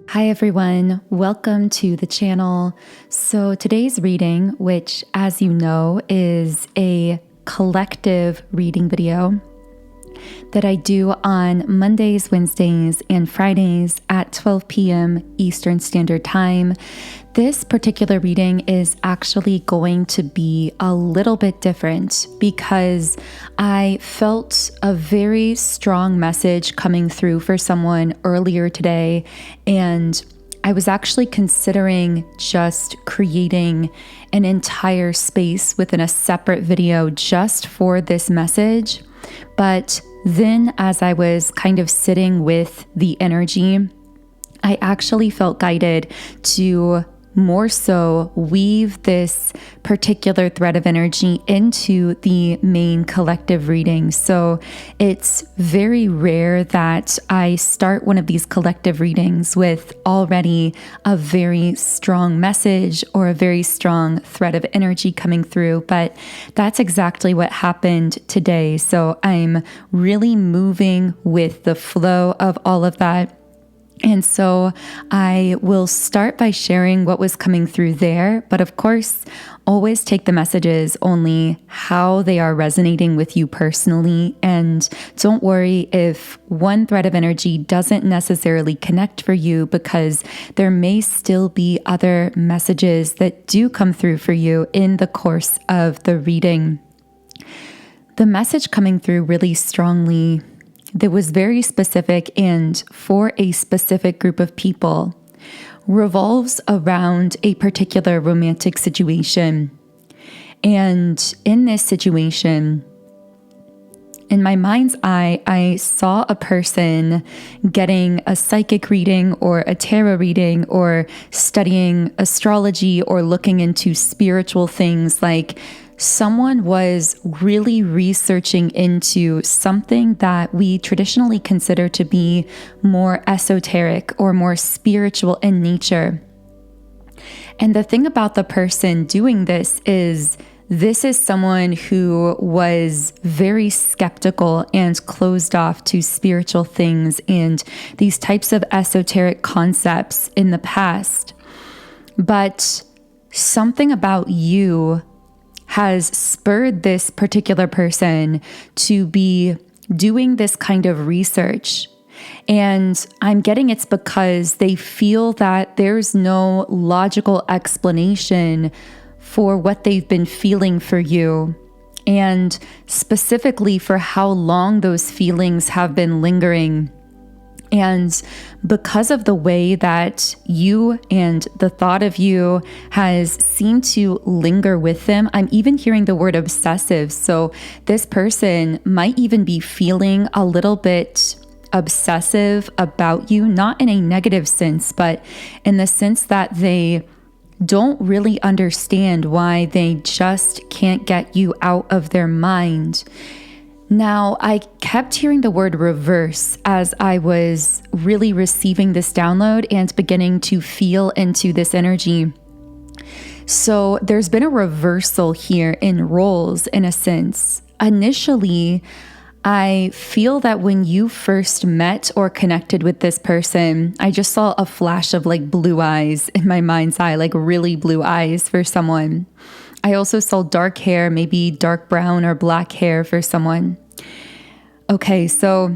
Hi everyone, welcome to the channel. So today's reading, which as you know is a collective reading video that I do on Mondays, Wednesdays, and Fridays at 12 p.m. Eastern Standard Time. This particular reading is actually going to be a little bit different because I felt a very strong message coming through for someone earlier today, and I was actually considering just creating an entire space within a separate video just for this message. But then as I was kind of sitting with the energy, I actually felt guided to more so weave this particular thread of energy into the main collective reading. So it's very rare that I start one of these collective readings with already a very strong message or a very strong thread of energy coming through, but that's exactly what happened today. So I'm really moving with the flow of all of that. And so I will start by sharing what was coming through there, but of course, always take the messages only how they are resonating with you personally. And don't worry if one thread of energy doesn't necessarily connect for you, because there may still be other messages that do come through for you in the course of the reading. The message coming through really strongly that was very specific and for a specific group of people revolves around a particular romantic situation. And in this situation, in my mind's eye, I saw a person getting a psychic reading or a tarot reading or studying astrology or looking into spiritual things. Like someone was really researching into something that we traditionally consider to be more esoteric or more spiritual in nature. And the thing about the person doing this is someone who was very skeptical and closed off to spiritual things and these types of esoteric concepts in the past. But something about you has spurred this particular person to be doing this kind of research. And I'm getting it's because they feel that there's no logical explanation for what they've been feeling for you, and specifically for how long those feelings have been lingering. And because of the way that you and the thought of you has seemed to linger with them, I'm even hearing the word obsessive. So this person might even be feeling a little bit obsessive about you, not in a negative sense, but in the sense that they don't really understand why they just can't get you out of their mind. Now, I kept hearing the word reverse as I was really receiving this download and beginning to feel into this energy. So there's been a reversal here in roles in a sense. Initially, I feel that when you first met or connected with this person, I just saw a flash of like blue eyes in my mind's eye, like really blue eyes for someone. I also saw dark hair, maybe dark brown or black hair for someone. Okay, so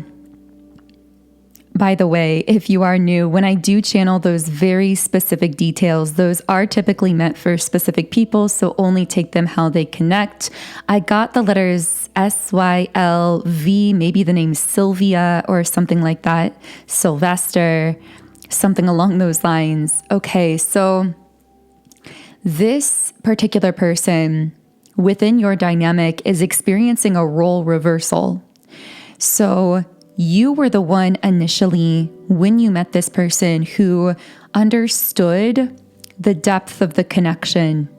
by the way, if you are new, when I do channel those very specific details, those are typically meant for specific people, so only take them how they connect. I got the letters SYLV, maybe the name Sylvia or something like that, Sylvester, something along those lines. Okay, so this particular person within your dynamic is experiencing a role reversal. So you were the one initially when you met this person who understood the depth of the connection,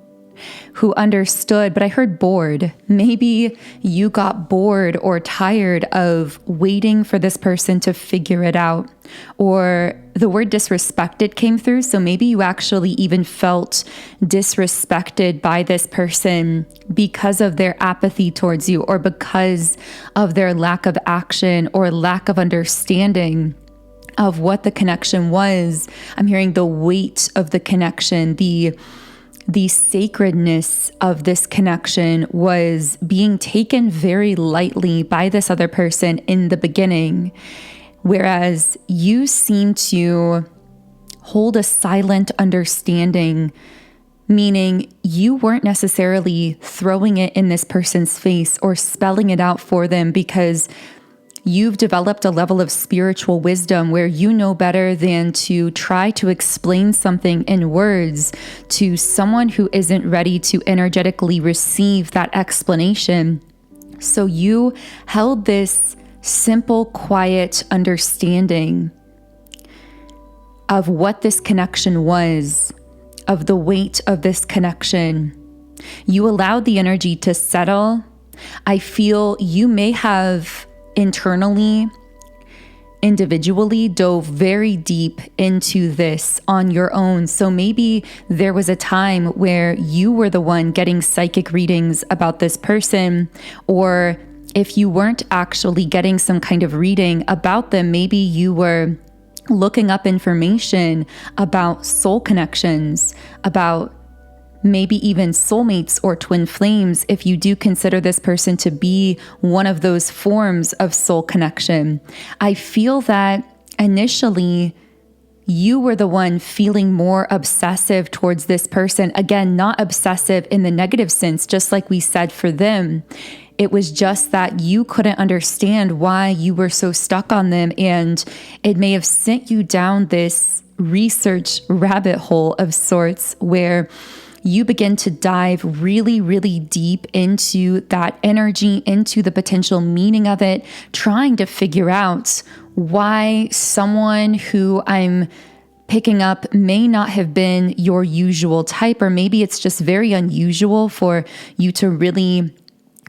who understood, but I heard bored. Maybe you got bored or tired of waiting for this person to figure it out, or the word disrespected came through. So maybe you actually even felt disrespected by this person because of their apathy towards you, or because of their lack of action or lack of understanding of what the connection was. I'm hearing the weight of the connection, the sacredness of this connection was being taken very lightly by this other person in the beginning, whereas you seem to hold a silent understanding, meaning you weren't necessarily throwing it in this person's face or spelling it out for them, because you've developed a level of spiritual wisdom where you know better than to try to explain something in words to someone who isn't ready to energetically receive that explanation. So you held this simple, quiet understanding of what this connection was, of the weight of this connection. You allowed the energy to settle. I feel you may have internally, individually dove very deep into this on your own. So maybe there was a time where you were the one getting psychic readings about this person, or if you weren't actually getting some kind of reading about them, maybe you were looking up information about soul connections, about maybe even soulmates or twin flames, if you do consider this person to be one of those forms of soul connection. I feel that initially you were the one feeling more obsessive towards this person. Again, not obsessive in the negative sense, just like we said for them. It was just that you couldn't understand why you were so stuck on them, and it may have sent you down this research rabbit hole of sorts where you begin to dive really, really deep into that energy, into the potential meaning of it, trying to figure out why someone who I'm picking up may not have been your usual type, or maybe it's just very unusual for you to really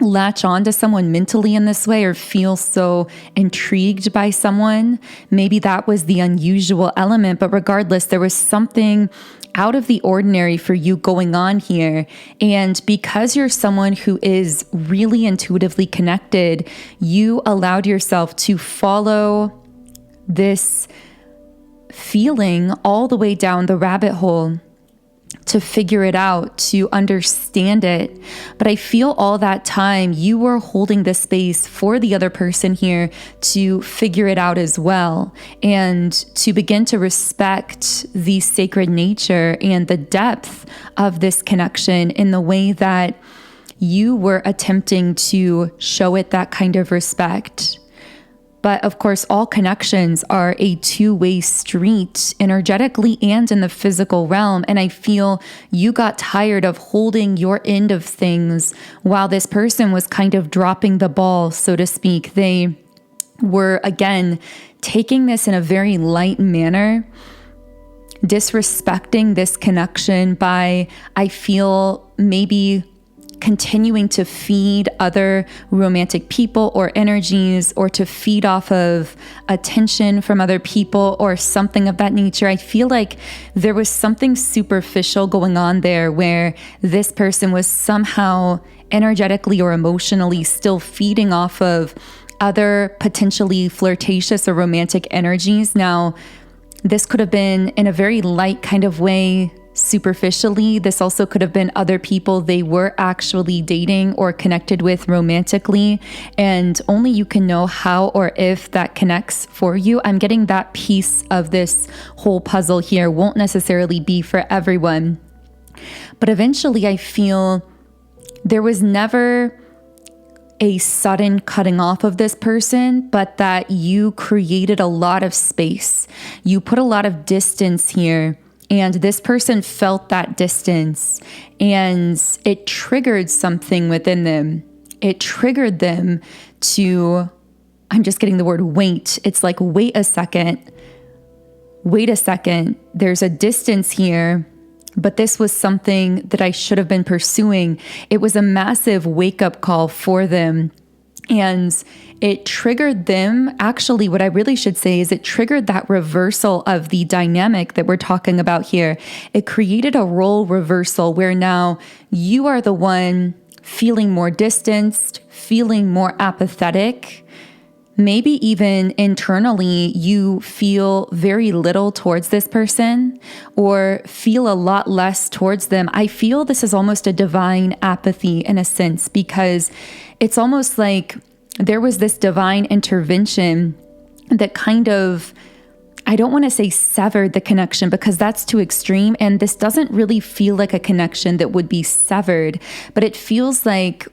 latch on to someone mentally in this way or feel so intrigued by someone. Maybe that was the unusual element, but regardless, there was something out of the ordinary for you going on here. And because you're someone who is really intuitively connected, you allowed yourself to follow this feeling all the way down the rabbit hole to figure it out, to understand it. But I feel all that time you were holding the space for the other person here to figure it out as well, and to begin to respect the sacred nature and the depth of this connection in the way that you were attempting to show it that kind of respect. But of course, all connections are a two-way street, energetically and in the physical realm. And I feel you got tired of holding your end of things while this person was kind of dropping the ball, so to speak. They were, again, taking this in a very light manner, disrespecting this connection by, I feel, maybe continuing to feed other romantic people or energies, or to feed off of attention from other people or something of that nature. I feel like there was something superficial going on there where this person was somehow energetically or emotionally still feeding off of other potentially flirtatious or romantic energies. Now, this could have been in a very light kind of way, superficially. This also could have been other people they were actually dating or connected with romantically, and only you can know how or if that connects for you. I'm getting that piece of this whole puzzle here won't necessarily be for everyone. But eventually I feel there was never a sudden cutting off of this person, but that you created a lot of space. You put a lot of distance here. And this person felt that distance, and it triggered something within them. It triggered them to, I'm just getting the word wait. It's like, wait a second. There's a distance here, but this was something that I should have been pursuing. It was a massive wake-up call for them. And it triggered them. Actually, what I really should say is it triggered that reversal of the dynamic that we're talking about here. It created a role reversal where now you are the one feeling more distanced, feeling more apathetic. maybe even internally you feel very little towards this person or feel a lot less towards them. I feel this is almost a divine apathy in a sense, because it's almost like there was this divine intervention that kind of, I don't want to say severed the connection because that's too extreme. And this doesn't really feel like a connection that would be severed, but it feels like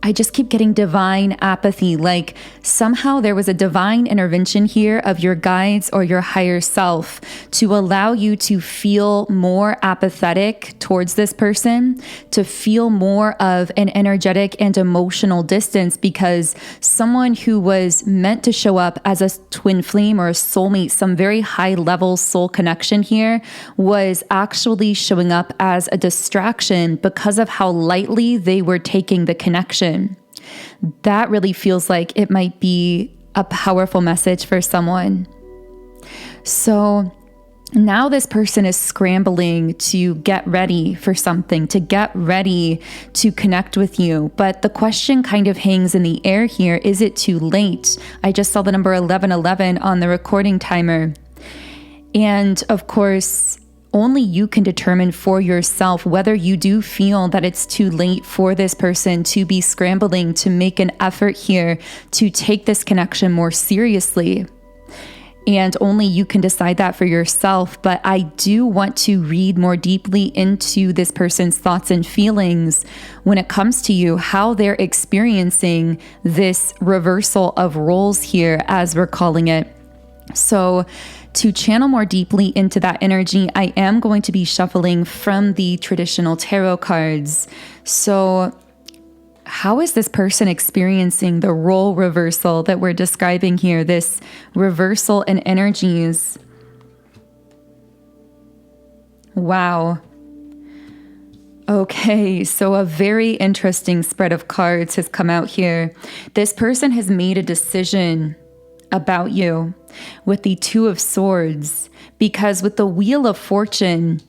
I just keep getting divine apathy. Like somehow there was a divine intervention here of your guides or your higher self to allow you to feel more apathetic towards this person, to feel more of an energetic and emotional distance, because someone who was meant to show up as a twin flame or a soulmate, some very high level soul connection here, was actually showing up as a distraction because of how lightly they were taking the connection. That really feels like it might be a powerful message for someone. So now this person is scrambling to get ready for something, to get ready to connect with you. But the question kind of hangs in the air here. Is it too late? I just saw the number 1111 on the recording timer. And of course, only you can determine for yourself whether you do feel that it's too late for this person to be scrambling to make an effort here to take this connection more seriously. And only you can decide that for yourself. But I do want to read more deeply into this person's thoughts and feelings when it comes to you, how they're experiencing this reversal of roles here, as we're calling it. So to channel more deeply into that energy, I am going to be shuffling from the traditional tarot cards. So how is this person experiencing the role reversal that we're describing here, this reversal in energies? Wow. Okay, so a very interesting spread of cards has come out here. This person has made a decision about you with the Two of Swords, because with the Wheel of Fortune,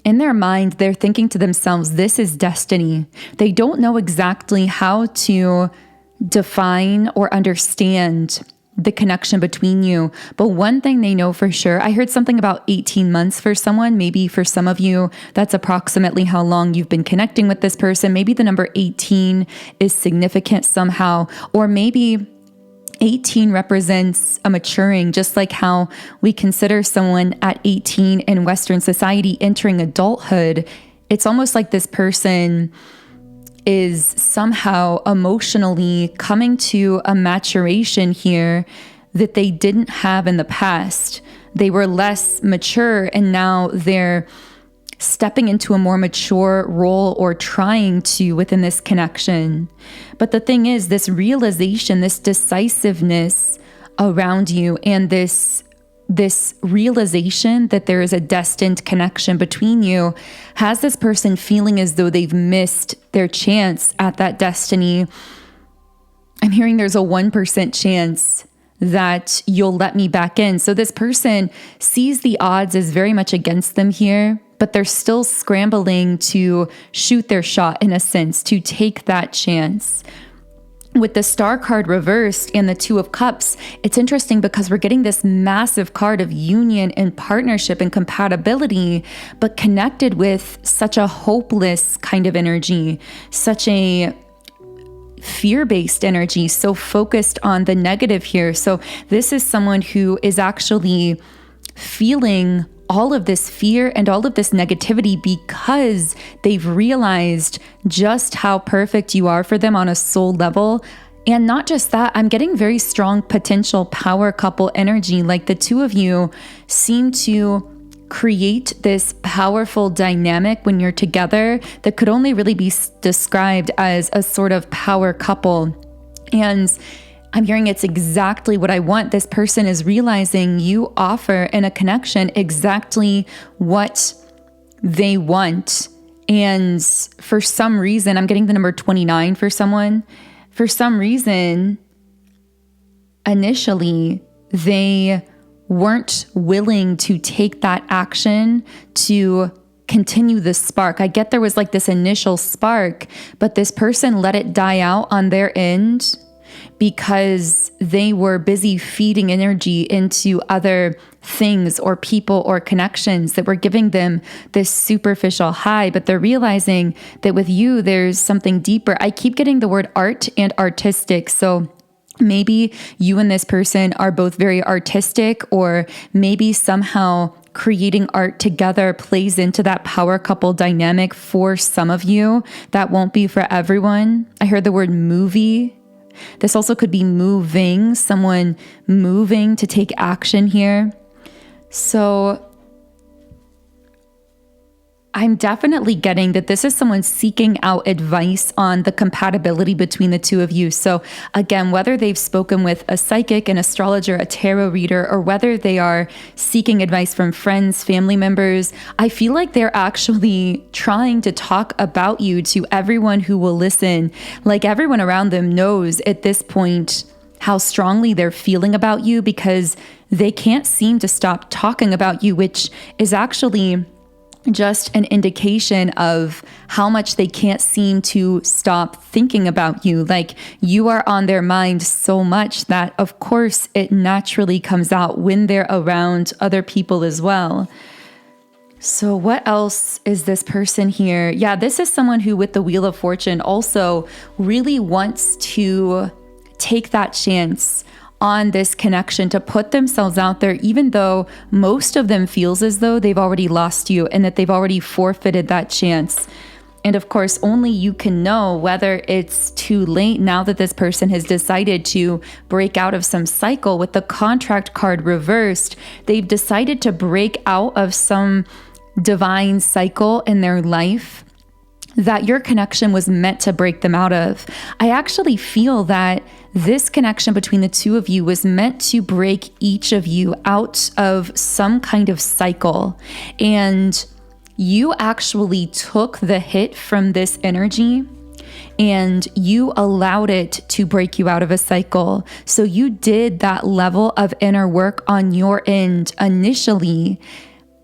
in their mind, they're thinking to themselves, this is destiny. They don't know exactly how to define or understand the connection between you. But one thing they know for sure, I heard something about 18 months for someone. Maybe for some of you, that's approximately how long you've been connecting with this person. Maybe the number 18 is significant somehow, or maybe 18 represents a maturing, just like how we consider someone at 18 in Western society entering adulthood. It's almost like this person is somehow emotionally coming to a maturation here that they didn't have in the past. They were less mature, and now they're stepping into a more mature role, or trying to, within this connection. But the thing is, this realization, this decisiveness around you, and this realization that there is a destined connection between you, has this person feeling as though they've missed their chance at that destiny. I'm hearing there's a 1% chance that you'll let me back in. So this person sees the odds as very much against them here, but they're still scrambling to shoot their shot, in a sense, to take that chance. With the Star card reversed and the Two of Cups, it's interesting because we're getting this massive card of union and partnership and compatibility, but connected with such a hopeless kind of energy, such a fear-based energy, so focused on the negative here. So this is someone who is actually feeling all of this fear and all of this negativity because they've realized just how perfect you are for them on a soul level. And not just that, I'm getting very strong potential power couple energy. Like the two of you seem to create this powerful dynamic when you're together that could only really be described as a sort of power couple. And I'm hearing it's exactly what I want. This person is realizing you offer in a connection exactly what they want. And for some reason, I'm getting the number 29 for someone. For some reason, initially, they weren't willing to take that action to continue the spark. I get there was like this initial spark, but this person let it die out on their end because they were busy feeding energy into other things or people or connections that were giving them this superficial high, but they're realizing that with you, there's something deeper. I keep getting the word art and artistic. So maybe you and this person are both very artistic, or maybe somehow creating art together plays into that power couple dynamic for some of you. That won't be for everyone. I heard the word movie. This also could be moving, someone moving to take action here. So I'm definitely getting that this is someone seeking out advice on the compatibility between the two of you. So again, whether they've spoken with a psychic, an astrologer, a tarot reader, or whether they are seeking advice from friends, family members, I feel like they're actually trying to talk about you to everyone who will listen. Like everyone around them knows at this point how strongly they're feeling about you, because they can't seem to stop talking about you, which is actually just an indication of how much they can't seem to stop thinking about you. Like you are on their mind so much that, of course, it naturally comes out when they're around other people as well. So what else is this person here? Yeah, this is someone who, with the Wheel of Fortune, also really wants to take that chance on this connection, to put themselves out there, even though most of them feels as though they've already lost you and that they've already forfeited that chance. And of course, only you can know whether it's too late now that this person has decided to break out of some cycle. With the contract card reversed, they've decided to break out of some divine cycle in their life that your connection was meant to break them out of. I actually feel that this connection between the two of you was meant to break each of you out of some kind of cycle. And you actually took the hit from this energy and you allowed it to break you out of a cycle. So you did that level of inner work on your end initially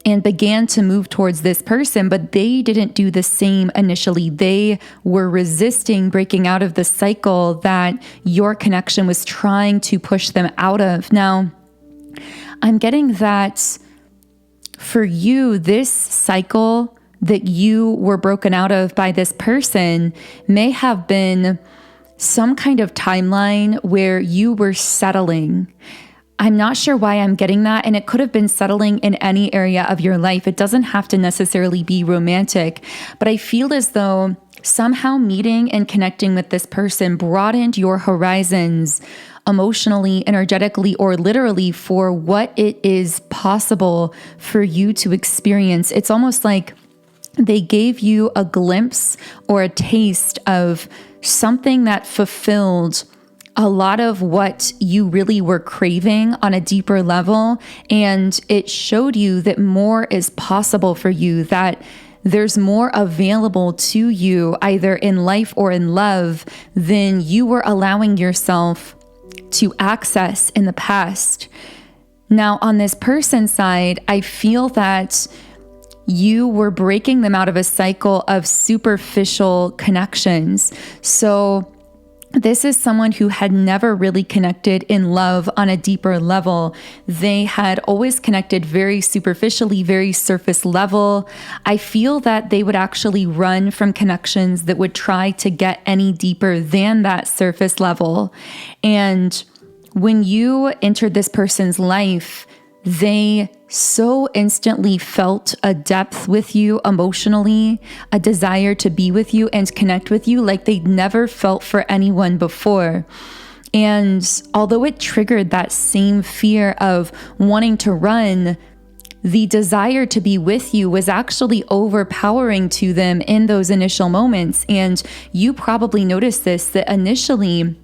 and began to move towards this person, but they didn't do the same initially. They were resisting breaking out of the cycle that your connection was trying to push them out of. Now, I'm getting that for you, this cycle that you were broken out of by this person may have been some kind of timeline where you were settling. I'm not sure why I'm getting that, and it could have been settling in any area of your life. It doesn't have to necessarily be romantic, but I feel as though somehow meeting and connecting with this person broadened your horizons emotionally, energetically, or literally for what it is possible for you to experience. It's almost like they gave you a glimpse or a taste of something that fulfilled a lot of what you really were craving on a deeper level. And it showed you that more is possible for you, that there's more available to you either in life or in love than you were allowing yourself to access in the past. Now, on this person's side, I feel that you were breaking them out of a cycle of superficial connections. So this is someone who had never really connected in love on a deeper level. They had always connected very superficially, very surface level. I feel that they would actually run from connections that would try to get any deeper than that surface level. And when you entered this person's life, they so instantly felt a depth with you emotionally, a desire to be with you and connect with you like they'd never felt for anyone before. And although it triggered that same fear of wanting to run, the desire to be with you was actually overpowering to them in those initial moments. And you probably noticed this, that initially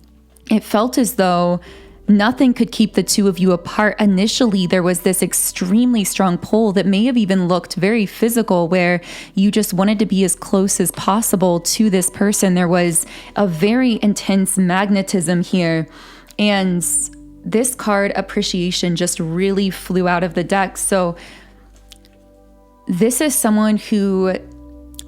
it felt as though nothing could keep the two of you apart. Initially, there was this extremely strong pull that may have even looked very physical, where you just wanted to be as close as possible to this person. There was a very intense magnetism here. And this card, appreciation, just really flew out of the deck. So this is someone who,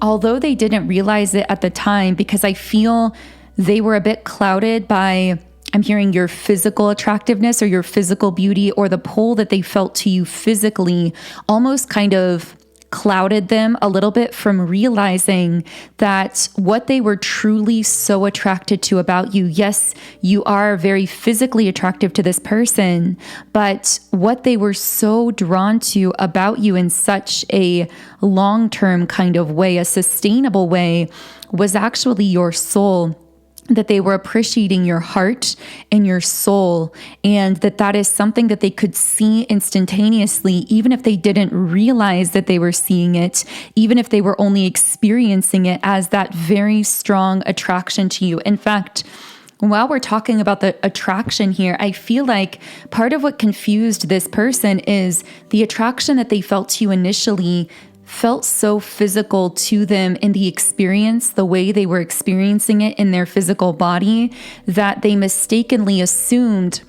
although they didn't realize it at the time, because I feel they were a bit clouded by, I'm hearing your physical attractiveness or your physical beauty or the pull that they felt to you physically almost kind of clouded them a little bit from realizing that what they were truly so attracted to about you. Yes, you are very physically attractive to this person, but what they were so drawn to about you in such a long-term kind of way, a sustainable way, was actually your soul. That they were appreciating your heart and your soul, and that is something that they could see instantaneously, even if they didn't realize that they were seeing it, even if they were only experiencing it as that very strong attraction to you. In fact, while we're talking about the attraction here, I feel like part of what confused this person is the attraction that they felt to you initially felt so physical to them in the experience, the way they were experiencing it in their physical body, that they mistakenly assumed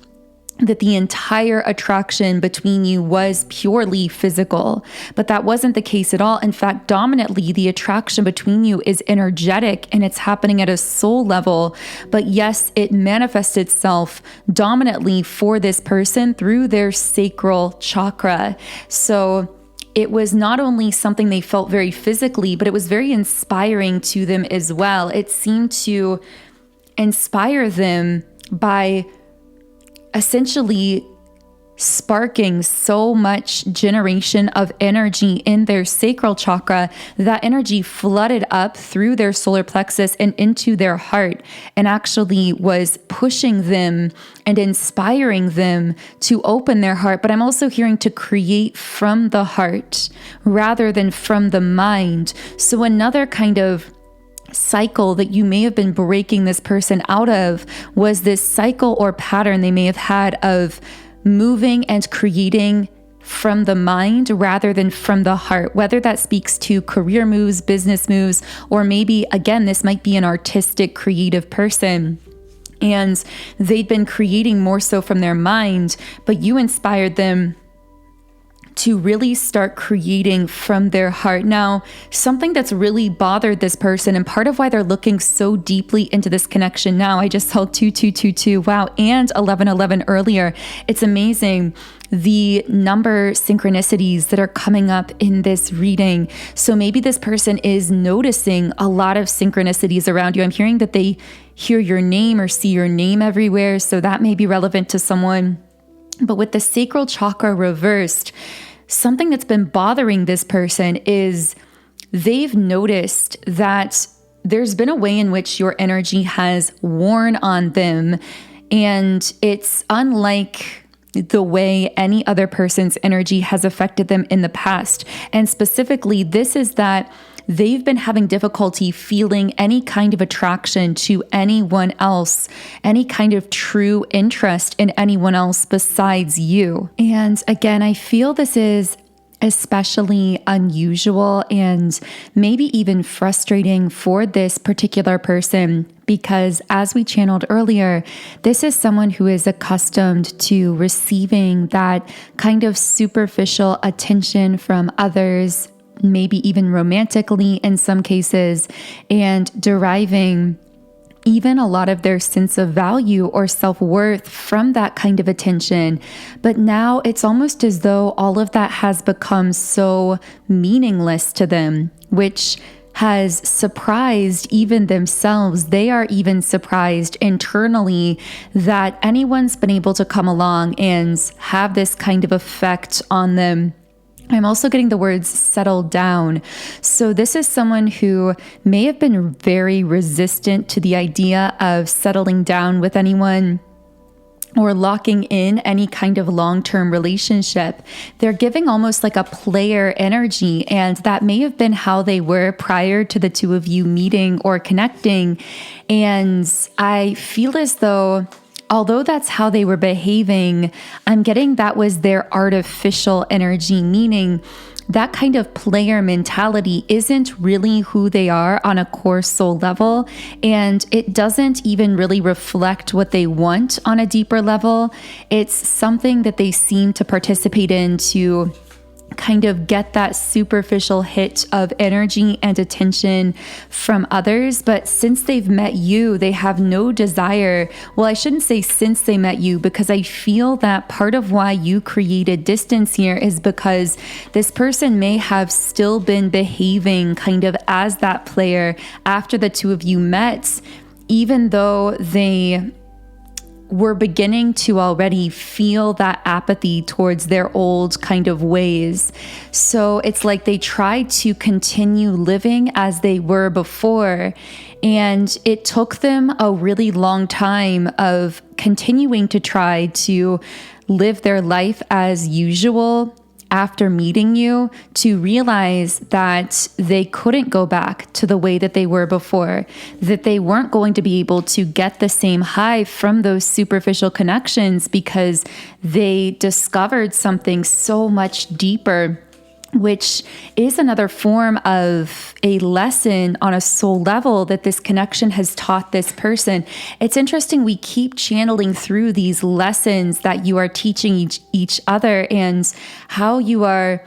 that the entire attraction between you was purely physical. But that wasn't the case at all. In fact, dominantly, the attraction between you is energetic and it's happening at a soul level. But yes, it manifests itself dominantly for this person through their sacral chakra. So it was not only something they felt very physically, but it was very inspiring to them as well. It seemed to inspire them by essentially sparking so much generation of energy in their sacral chakra. That energy flooded up through their solar plexus and into their heart, and actually was pushing them and inspiring them to open their heart. But I'm also hearing to create from the heart rather than from the mind. So another kind of cycle that you may have been breaking this person out of was this cycle or pattern they may have had of moving and creating from the mind rather than from the heart, whether that speaks to career moves, business moves, or maybe, again, this might be an artistic, creative person. And they'd been creating more so from their mind, but you inspired them to really start creating from their heart. Now, something that's really bothered this person, and part of why they're looking so deeply into this connection now, I just saw 2222, wow, and 1111 earlier. It's amazing the number synchronicities that are coming up in this reading. So maybe this person is noticing a lot of synchronicities around you. I'm hearing that they hear your name or see your name everywhere, so that may be relevant to someone. But with the sacral chakra reversed, something that's been bothering this person is they've noticed that there's been a way in which your energy has worn on them, and it's unlike the way any other person's energy has affected them in the past. And specifically, this is that they've been having difficulty feeling any kind of attraction to anyone else, any kind of true interest in anyone else besides you. And again, I feel this is especially unusual and maybe even frustrating for this particular person, because as we channeled earlier, this is someone who is accustomed to receiving that kind of superficial attention from others, maybe even romantically in some cases, and deriving even a lot of their sense of value or self-worth from that kind of attention. But now it's almost as though all of that has become so meaningless to them, which has surprised even themselves. They are even surprised internally that anyone's been able to come along and have this kind of effect on them. I'm also getting the words settle down. So this is someone who may have been very resistant to the idea of settling down with anyone or locking in any kind of long-term relationship. They're giving almost like a player energy, and that may have been how they were prior to the two of you meeting or connecting. And I feel as though although that's how they were behaving, I'm getting that was their artificial energy, meaning that kind of player mentality isn't really who they are on a core soul level, and it doesn't even really reflect what they want on a deeper level. It's something that they seem to participate in to kind of get that superficial hit of energy and attention from others. But since they've met you, they have no desire. Well, I shouldn't say since they met you, because I feel that part of why you created distance here is because this person may have still been behaving kind of as that player after the two of you met, even though they were beginning to already feel that apathy towards their old kind of ways. So it's like they tried to continue living as they were before. And it took them a really long time of continuing to try to live their life as usual after meeting you, to realize that they couldn't go back to the way that they were before, that they weren't going to be able to get the same high from those superficial connections because they discovered something so much deeper, which is another form of a lesson on a soul level that this connection has taught this person. It's interesting, we keep channeling through these lessons that you are teaching each other, and how you are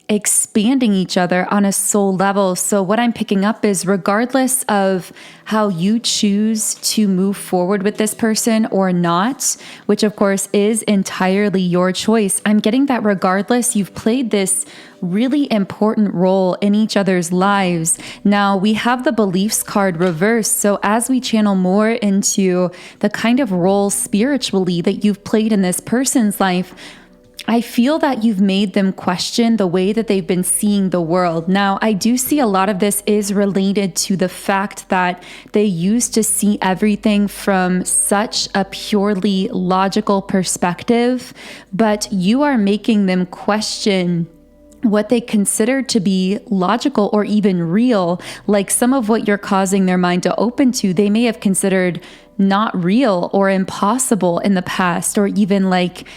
expanding each other on a soul level. So what I'm picking up is, regardless of how you choose to move forward with this person or not, which of course is entirely your choice, I'm getting that regardless, you've played this really important role in each other's lives. Now we have the beliefs card reversed. So as we channel more into the kind of role spiritually that you've played in this person's life, I feel that you've made them question the way that they've been seeing the world. Now, I do see a lot of this is related to the fact that they used to see everything from such a purely logical perspective, but you are making them question what they consider to be logical or even real. Like some of what you're causing their mind to open to, they may have considered not real or impossible in the past, or even like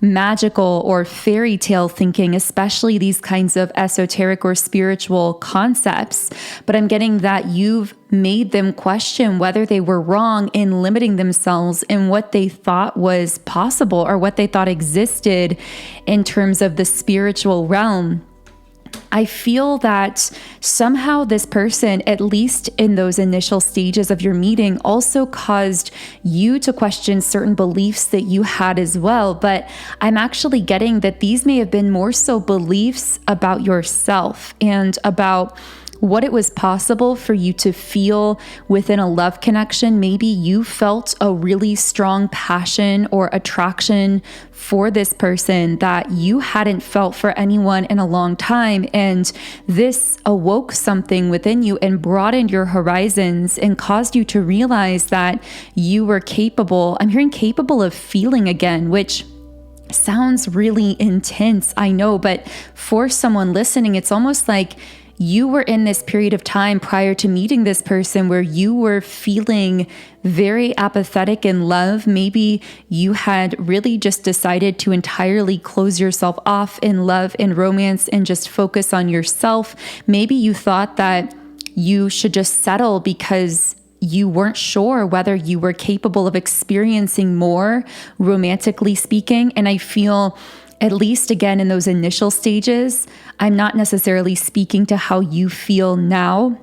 magical or fairy tale thinking, especially these kinds of esoteric or spiritual concepts. But I'm getting that you've made them question whether they were wrong in limiting themselves in what they thought was possible or what they thought existed in terms of the spiritual realm. I feel that somehow this person, at least in those initial stages of your meeting, also caused you to question certain beliefs that you had as well. But I'm actually getting that these may have been more so beliefs about yourself and about what it was possible for you to feel within a love connection. Maybe you felt a really strong passion or attraction for this person that you hadn't felt for anyone in a long time. And this awoke something within you and broadened your horizons and caused you to realize that you were capable. I'm hearing capable of feeling again, which sounds really intense, I know, but for someone listening, it's almost like you were in this period of time prior to meeting this person where you were feeling very apathetic in love. Maybe you had really just decided to entirely close yourself off in love and romance and just focus on yourself. Maybe you thought that you should just settle because you weren't sure whether you were capable of experiencing more, romantically speaking. And I feel, at least again in those initial stages, I'm not necessarily speaking to how you feel now,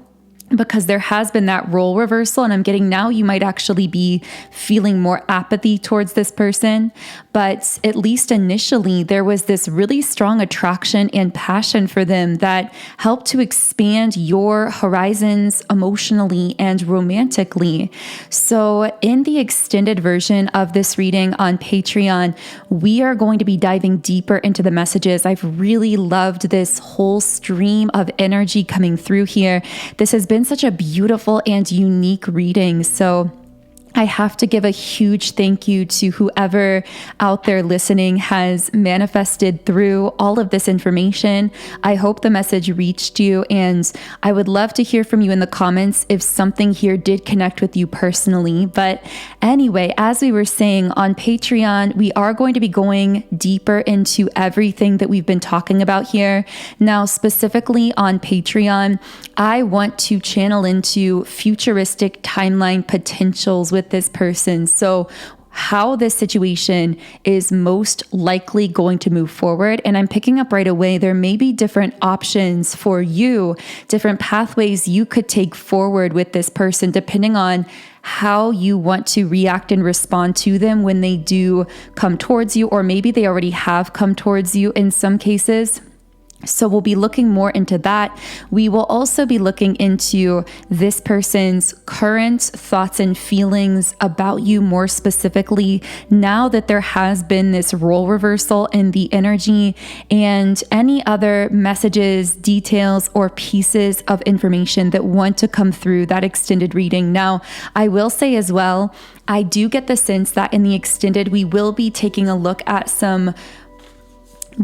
because there has been that role reversal, and I'm getting now you might actually be feeling more apathy towards this person. But at least initially, there was this really strong attraction and passion for them that helped to expand your horizons emotionally and romantically. So in the extended version of this reading on Patreon, we are going to be diving deeper into the messages. I've really loved this whole stream of energy coming through here. This has been such a beautiful and unique reading. So I have to give a huge thank you to whoever out there listening has manifested through all of this information. I hope the message reached you, and I would love to hear from you in the comments if something here did connect with you personally. But anyway, as we were saying, on Patreon, we are going to be going deeper into everything that we've been talking about here. Now, specifically on Patreon, I want to channel into futuristic timeline potentials with this person. So how this situation is most likely going to move forward. And I'm picking up right away, there may be different options for you, different pathways you could take forward with this person, depending on how you want to react and respond to them when they do come towards you, or maybe they already have come towards you in some cases. So we'll be looking more into that. We will also be looking into this person's current thoughts and feelings about you more specifically, now that there has been this role reversal in the energy, and any other messages, details, or pieces of information that want to come through that extended reading. Now, I will say as well, I do get the sense that in the extended, we will be taking a look at some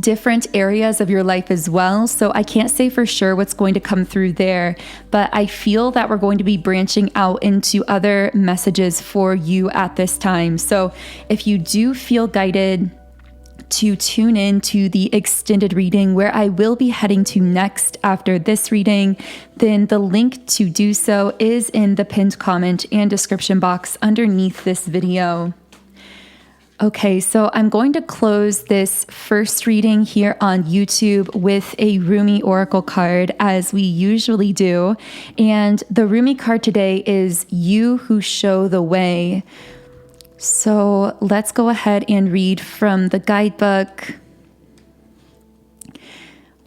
different areas of your life as well. So I can't say for sure what's going to come through there, but I feel that we're going to be branching out into other messages for you at this time. So if you do feel guided to tune in to the extended reading, where I will be heading to next after this reading, then the link to do so is in the pinned comment and description box underneath this video. Okay, so I'm going to close this first reading here on YouTube with a 𝘰𝘰𝘶𝑗𝑚𝑒 Oracle card, as we usually do. And the 𝘰𝘰𝑗𝑚𝑒 card today is You Who Show the Way. So let's go ahead and read from the guidebook.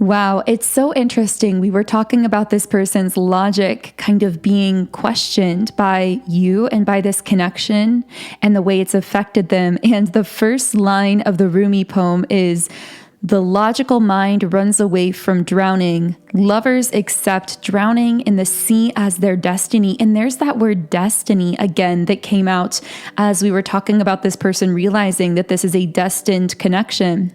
Wow, it's so interesting. We were talking about this person's logic kind of being questioned by you and by this connection and the way it's affected them. And the first line of the 𝘰𝘰𝑗𝑚𝑒 poem is, "The logical mind runs away from drowning. Lovers accept drowning in the sea as their destiny." And there's that word destiny again that came out as we were talking about this person realizing that this is a destined connection.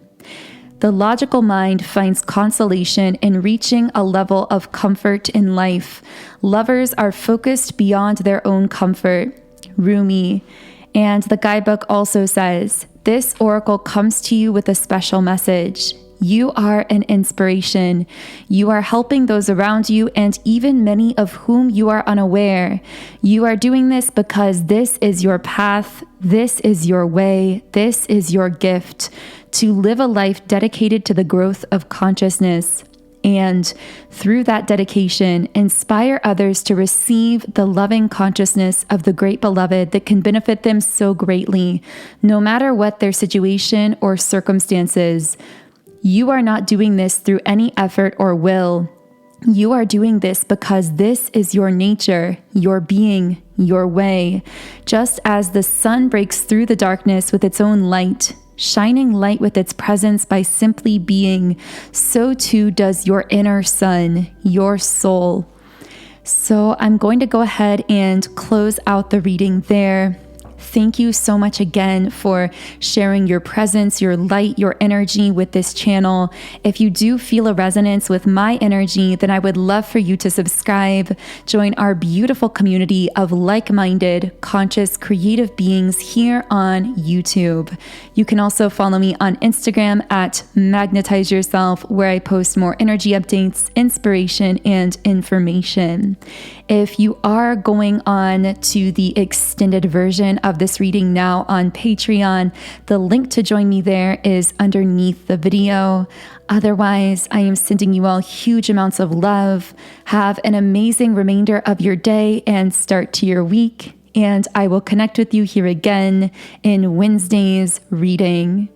The logical mind finds consolation in reaching a level of comfort in life. Lovers are focused beyond their own comfort. 𝘰𝘰𝑗𝑚𝑒. And the guidebook also says, this oracle comes to you with a special message. You are an inspiration. You are helping those around you, and even many of whom you are unaware. You are doing this because this is your path, this is your way, this is your gift, to live a life dedicated to the growth of consciousness. And through that dedication, inspire others to receive the loving consciousness of the great beloved that can benefit them so greatly, no matter what their situation or circumstances. You are not doing this through any effort or will. You are doing this because this is your nature, your being, your way. Just as the sun breaks through the darkness with its own light, shining light with its presence by simply being, so too does your inner sun, your soul. So I'm going to go ahead and close out the reading there. Thank you so much again for sharing your presence, your light, your energy with this channel. If you do feel a resonance with my energy, then I would love for you to subscribe, join our beautiful community of like-minded, conscious, creative beings here on YouTube. You can also follow me on Instagram at Magnetize Yourself, where I post more energy updates, inspiration, and information. If you are going on to the extended version of this reading now on Patreon, the link to join me there is underneath the video. Otherwise, I am sending you all huge amounts of love. Have an amazing remainder of your day and start to your week. And I will connect with you here again in Wednesday's reading.